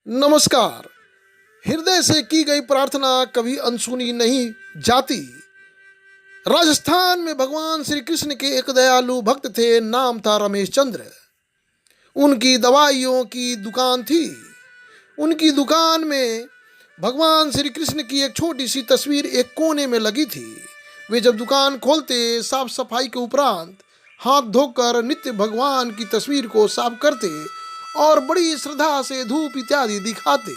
नमस्कार। हृदय से की गई प्रार्थना कभी अनसुनी नहीं जाती। राजस्थान में भगवान श्री कृष्ण के एक दयालु भक्त थे, नाम था रमेश चंद्र। उनकी दवाइयों की दुकान थी। उनकी दुकान में भगवान श्री कृष्ण की एक छोटी सी तस्वीर एक कोने में लगी थी। वे जब दुकान खोलते, साफ सफाई के उपरांत हाथ धोकर नित्य भगवान की तस्वीर को साफ करते और बड़ी श्रद्धा से धूप इत्यादि दिखाते।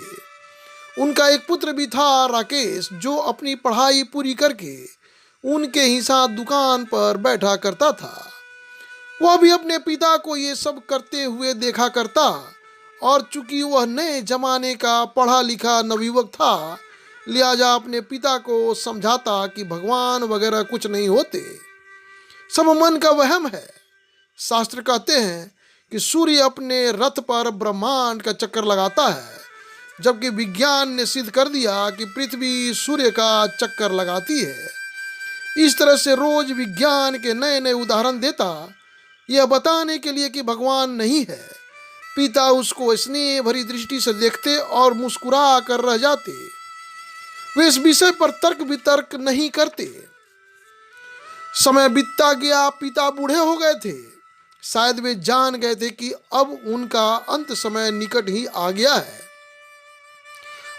उनका एक पुत्र भी था, राकेश, जो अपनी पढ़ाई पूरी करके उनके ही साथ दुकान पर बैठा करता था। वह भी अपने पिता को ये सब करते हुए देखा करता, और चूंकि वह नए जमाने का पढ़ा लिखा नवयुवक था, लिहाजा अपने पिता को समझाता कि भगवान वगैरह कुछ नहीं होते, सब मन का वहम है। शास्त्र कहते हैं कि सूर्य अपने रथ पर ब्रह्मांड का चक्कर लगाता है, जबकि विज्ञान ने सिद्ध कर दिया कि पृथ्वी सूर्य का चक्कर लगाती है। इस तरह से रोज विज्ञान के नए नए उदाहरण देता, यह बताने के लिए कि भगवान नहीं है। पिता उसको स्नेह भरी दृष्टि से देखते और मुस्कुरा कर रह जाते। वे इस विषय पर तर्क वितर्क नहीं करते। समय बीतता गया, पिता बूढ़े हो गए थे। शायद वे जान गए थे कि अब उनका अंत समय निकट ही आ गया है।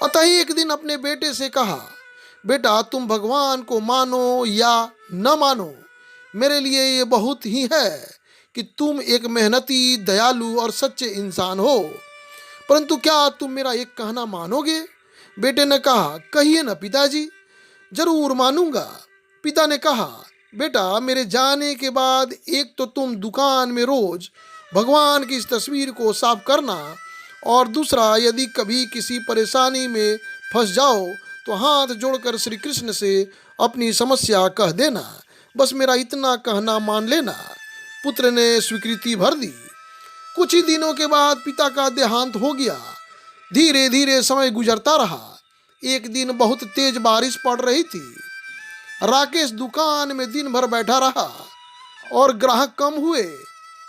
अतः एक दिन अपने बेटे से कहा, बेटा, तुम भगवान को मानो या न मानो, मेरे लिए ये बहुत ही है कि तुम एक मेहनती, दयालु और सच्चे इंसान हो। परंतु क्या तुम मेरा एक कहना मानोगे? बेटे ने कहा, कहिए न पिताजी, जरूर मानूंगा। पिता ने कहा, बेटा, मेरे जाने के बाद एक तो तुम दुकान में रोज भगवान की इस तस्वीर को साफ करना, और दूसरा, यदि कभी किसी परेशानी में फंस जाओ तो हाथ जोड़कर श्री कृष्ण से अपनी समस्या कह देना। बस मेरा इतना कहना मान लेना। पुत्र ने स्वीकृति भर दी। कुछ ही दिनों के बाद पिता का देहांत हो गया। धीरे धीरे समय गुजरता रहा। एक दिन बहुत तेज बारिश पड़ रही थी। राकेश दुकान में दिन भर बैठा रहा और ग्राहक कम हुए।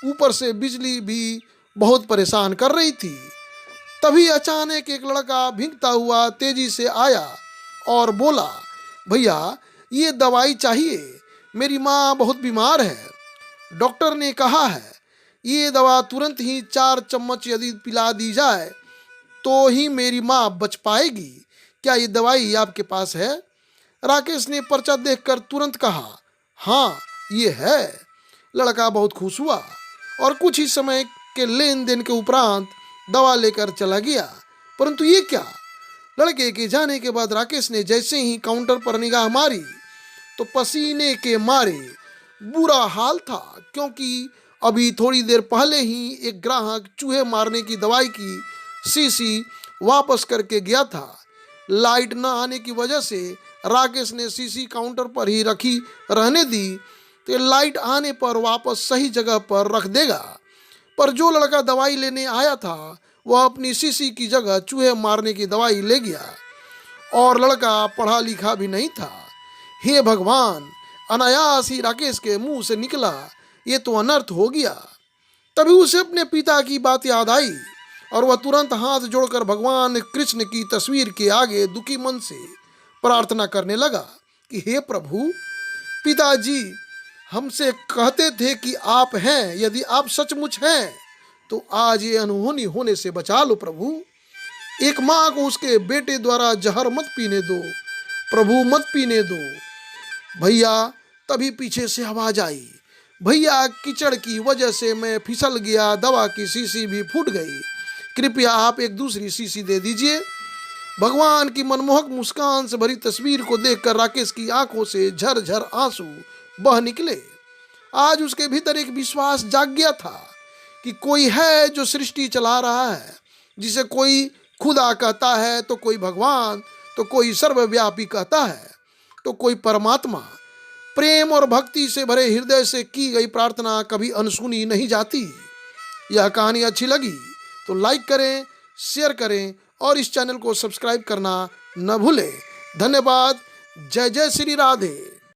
ऊपर से बिजली भी बहुत परेशान कर रही थी। तभी अचानक एक लड़का भीगता हुआ तेजी से आया और बोला, भैया, ये दवाई चाहिए, मेरी माँ बहुत बीमार है। डॉक्टर ने कहा है ये दवा तुरंत ही 4 चम्मच यदि पिला दी जाए तो ही मेरी माँ बच पाएगी। क्या ये दवाई आपके पास है? राकेश ने पर्चा देखकर तुरंत कहा, हाँ, ये है। लड़का बहुत खुश हुआ और कुछ ही समय के लेन देन के उपरांत दवा लेकर चला गया। परंतु ये क्या? लड़के के जाने के बाद राकेश ने जैसे ही काउंटर पर निगाह मारी तो पसीने के मारे बुरा हाल था, क्योंकि अभी थोड़ी देर पहले ही एक ग्राहक चूहे मारने की दवाई की शीशी वापस करके गया था। लाइट न आने की वजह से राकेश ने शीशी काउंटर पर ही रखी रहने दी तो लाइट आने पर वापस सही जगह पर रख देगा। पर जो लड़का दवाई लेने आया था वह अपनी शीशी की जगह चूहे मारने की दवाई ले गया, और लड़का पढ़ा लिखा भी नहीं था। हे भगवान, अनायास ही राकेश के मुंह से निकला, ये तो अनर्थ हो गया। तभी उसे अपने पिता की बात याद आई और वह तुरंत हाथ जोड़कर भगवान कृष्ण की तस्वीर के आगे दुखी मन से प्रार्थना करने लगा कि हे प्रभु, पिताजी हमसे कहते थे कि आप हैं, यदि आप सचमुच हैं तो आज ये अनहोनी होने से बचा लो प्रभु। एक माँ को उसके बेटे द्वारा जहर मत पीने दो प्रभु, मत पीने दो। भैया, तभी पीछे से आवाज आई, भैया, कीचड़ की वजह से मैं फिसल गया, दवा की शीशी भी फूट गई, कृपया आप एक दूसरी शीशी दे दीजिए। भगवान की मनमोहक मुस्कान से भरी तस्वीर को देखकर राकेश की आंखों से झरझर आंसू बह निकले। आज उसके भीतर एक विश्वास जाग गया था कि कोई है जो सृष्टि चला रहा है। जिसे कोई खुदा कहता है तो कोई भगवान, तो कोई सर्वव्यापी कहता है, तो कोई परमात्मा। प्रेम और भक्ति से भरे हृदय से की गई प्रार्थना कभी अनसुनी नहीं जाती। यह कहानी अच्छी लगी तो लाइक करें, शेयर करें और इस चैनल को सब्सक्राइब करना न भूलें। धन्यवाद। जय जय श्री राधे।